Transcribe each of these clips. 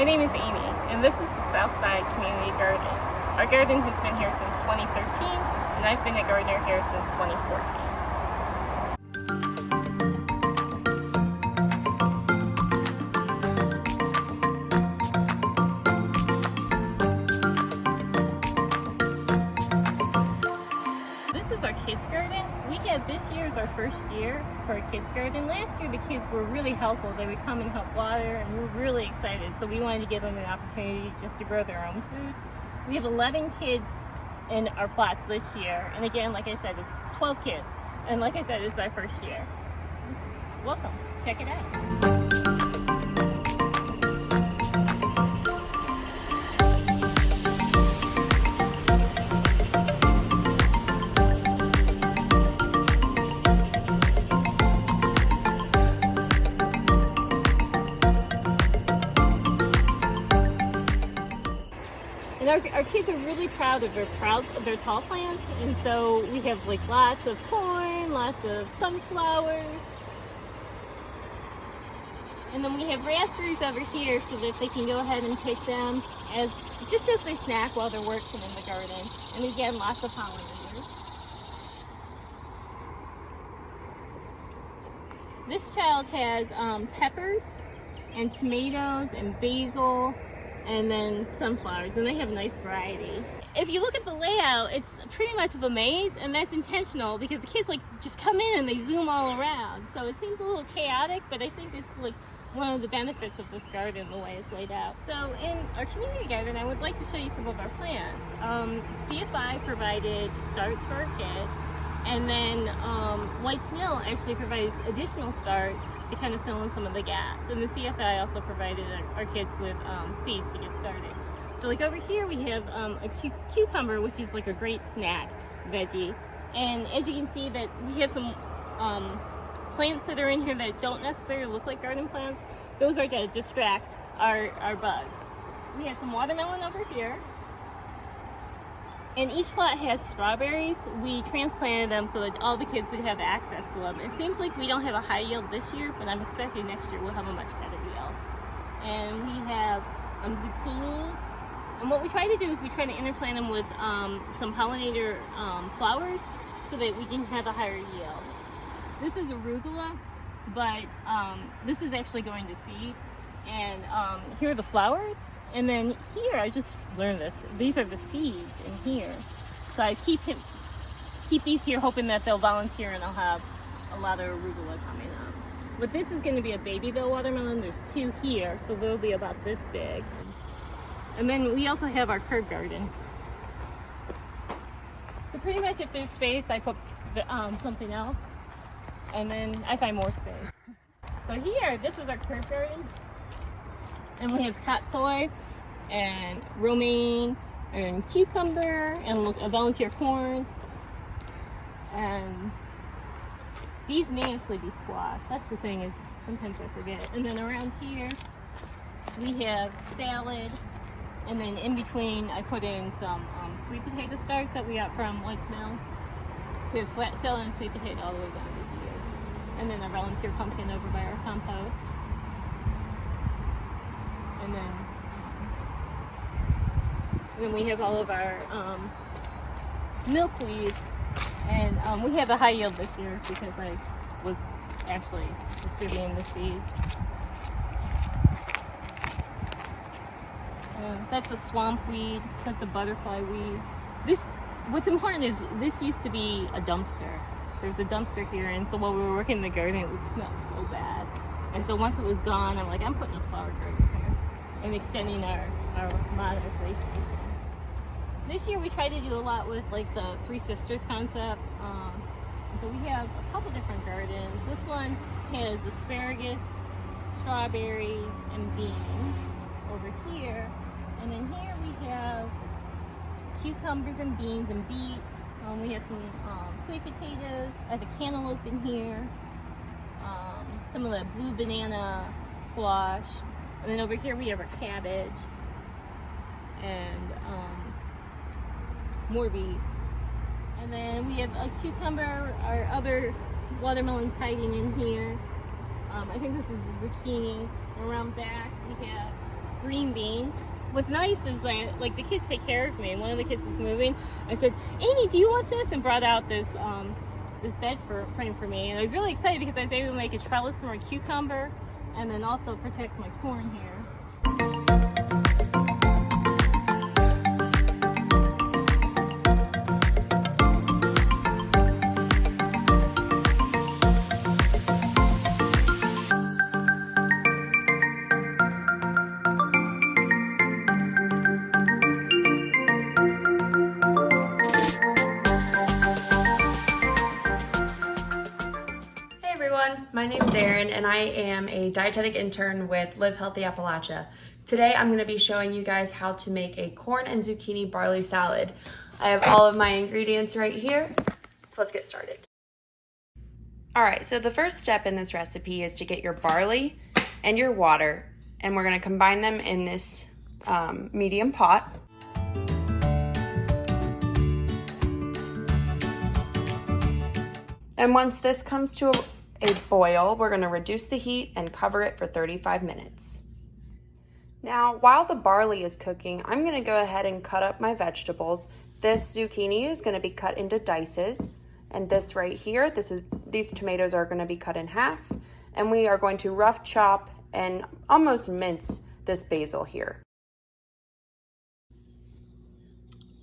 My name is Amy, and this is the Southside Community Garden. Our garden has been here since 2013, and I've been a gardener here since 2014. This is our kids' garden. This year is our first year for a kids' garden. Last year the kids were really helpful. They would come and help water, and we were really excited. So we wanted to give them an opportunity just to grow their own food. We have 11 kids in our plots this year. And again, like I said, it's 12 kids. And like I said, this is our first year. Welcome. Check it out. And our kids are really proud of their tall plants, and so we have like lots of corn, lots of sunflowers, and then we have raspberries over here so that they can go ahead and pick them as their snack while they're working in the garden. And again, lots of pollinators. This child has peppers and tomatoes and basil, and then sunflowers, and they have a nice variety. If you look at the layout, it's pretty much of a maze, and that's intentional because the kids like just come in and they zoom all around. So it seems a little chaotic, but I think it's like one of the benefits of this garden, the way it's laid out. So in our community garden, I would like to show you some of our plants. CFI provided starts for our kids, and then White's Mill actually provides additional starts to kind of fill in some of the gaps. And the CFI also provided our kids with seeds to get started. So like over here we have a cucumber, which is like a great snack veggie. And as you can see that we have some plants that are in here that don't necessarily look like garden plants. Those are to distract our bugs. We have some watermelon over here. And each plot has strawberries. We transplanted them so that all the kids would have access to them. It seems like we don't have a high yield this year, but I'm expecting next year we'll have a much better yield. And we have zucchini. And what we try to do is we try to interplant them with some pollinator flowers so that we can have a higher yield. This is arugula, but this is actually going to seed. And here are the flowers. And then here, I just learned this. These are the seeds in here. So I keep these here, hoping that they'll volunteer and I'll have a lot of arugula coming up. But this is going to be a Babyville watermelon. There's 2 here, so they'll be about this big. And then we also have our curb garden. So pretty much, if there's space, I put something else, and then I find more space. So here, this is our curb garden. And we have tatsoi and romaine and cucumber and a volunteer corn. And these may actually be squash. That's the thing, is sometimes I forget. And then around here we have salad. And then in between I put in some sweet potato starts that we got from White's Mill. So we have salad and sweet potato all the way down to here. And then a volunteer pumpkin over by our compost. And then we have all of our milkweed, and we have a high yield this year because I was actually distributing the seeds. That's a swamp weed. That's a butterfly weed. What's important is this used to be a dumpster. There's a dumpster here, and so while we were working in the garden, it would smell so bad. And so once it was gone, I'm like, I'm putting a flower garden here and extending our modern play station. This year we tried to do a lot with like the Three Sisters concept. So we have a couple different gardens. This one has asparagus, strawberries, and beans over here. And then here we have cucumbers and beans and beets. We have some sweet potatoes. I have a cantaloupe in here. Some of the blue banana squash. And then over here we have our cabbage and more beets. And then we have a cucumber, our other watermelons hiding in here. I think this is a zucchini. Around back we have green beans. What's nice is that, like, the kids take care of me, and one of the kids was moving. I said, Amy, do you want this? And brought out this this bed frame for me. And I was really excited because I was able to make a trellis for my cucumber and then also protect my corn here. My name's Erin and I am a dietetic intern with Live Healthy Appalachia. Today I'm going to be showing you guys how to make a corn and zucchini barley salad. I have all of my ingredients right here, so let's get started. Alright, so the first step in this recipe is to get your barley and your water, and we're going to combine them in this medium pot. And once this comes to a boil, we're going to reduce the heat and cover it for 35 minutes. Now, while the barley is cooking, I'm going to go ahead and cut up my vegetables. This zucchini is going to be cut into dices, and this right here, these tomatoes are going to be cut in half, and we are going to rough chop and almost mince this basil here.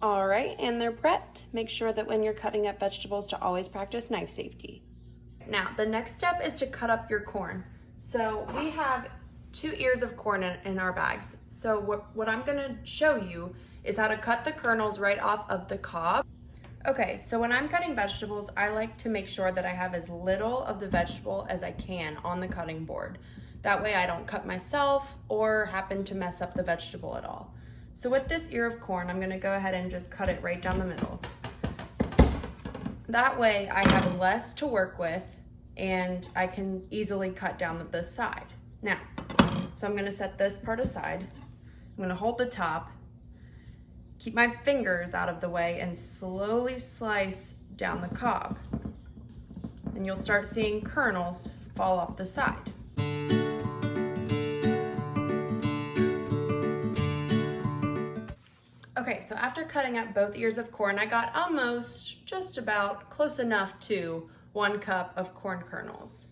All right, and they're prepped. Make sure that when you're cutting up vegetables to always practice knife safety. Now, the next step is to cut up your corn. So we have 2 ears of corn in our bags. So what I'm gonna show you is how to cut the kernels right off of the cob. Okay, so when I'm cutting vegetables, I like to make sure that I have as little of the vegetable as I can on the cutting board. That way I don't cut myself or happen to mess up the vegetable at all. So with this ear of corn, I'm gonna go ahead and just cut it right down the middle. That way I have less to work with and I can easily cut down this side. Now, so I'm gonna set this part aside. I'm gonna hold the top, keep my fingers out of the way, and slowly slice down the cob. And you'll start seeing kernels fall off the side. Okay, so after cutting up both ears of corn, I got almost just about close enough to 1 cup of corn kernels.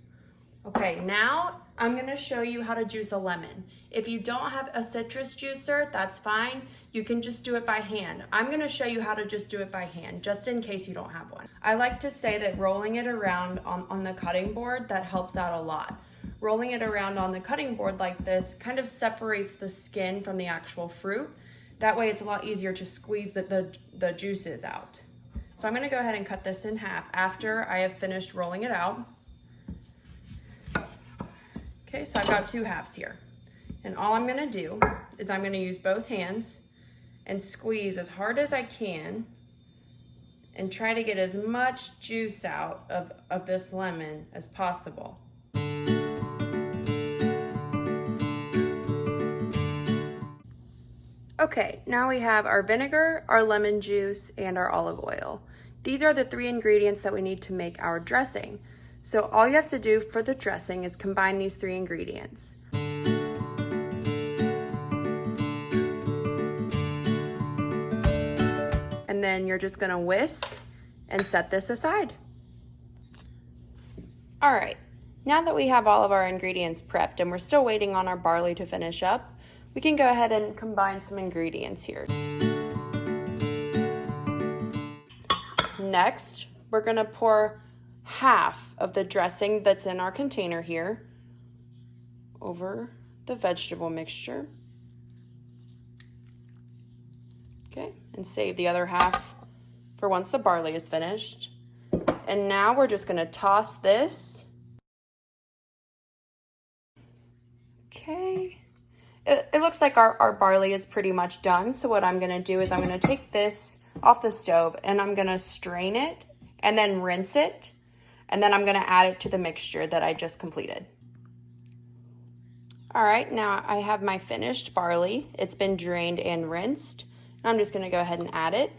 Okay, now I'm gonna show you how to juice a lemon. If you don't have a citrus juicer, that's fine. You can just do it by hand. I'm gonna show you how to just do it by hand, just in case you don't have one. I like to say that rolling it around on the cutting board, that helps out a lot. Rolling it around on the cutting board like this kind of separates the skin from the actual fruit. That way it's a lot easier to squeeze the juices out. So I'm gonna go ahead and cut this in half after I have finished rolling it out. Okay, so I've got 2 halves here. And all I'm gonna do is I'm gonna use both hands and squeeze as hard as I can and try to get as much juice out of this lemon as possible. Okay, now we have our vinegar, our lemon juice, and our olive oil. These are the 3 ingredients that we need to make our dressing. So all you have to do for the dressing is combine these 3 ingredients. And then you're just gonna whisk and set this aside. All right, now that we have all of our ingredients prepped and we're still waiting on our barley to finish up, we can go ahead and combine some ingredients here. Next, we're gonna pour half of the dressing that's in our container here over the vegetable mixture. Okay, and save the other half for once the barley is finished. And now we're just gonna toss this. Okay. It looks like our barley is pretty much done. So what I'm gonna do is I'm gonna take this off the stove and I'm gonna strain it and then rinse it. And then I'm gonna add it to the mixture that I just completed. All right, now I have my finished barley. It's been drained and rinsed. And I'm just gonna go ahead and add it.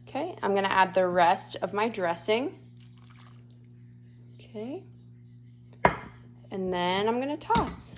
Okay, I'm gonna add the rest of my dressing. Okay. And then I'm gonna toss.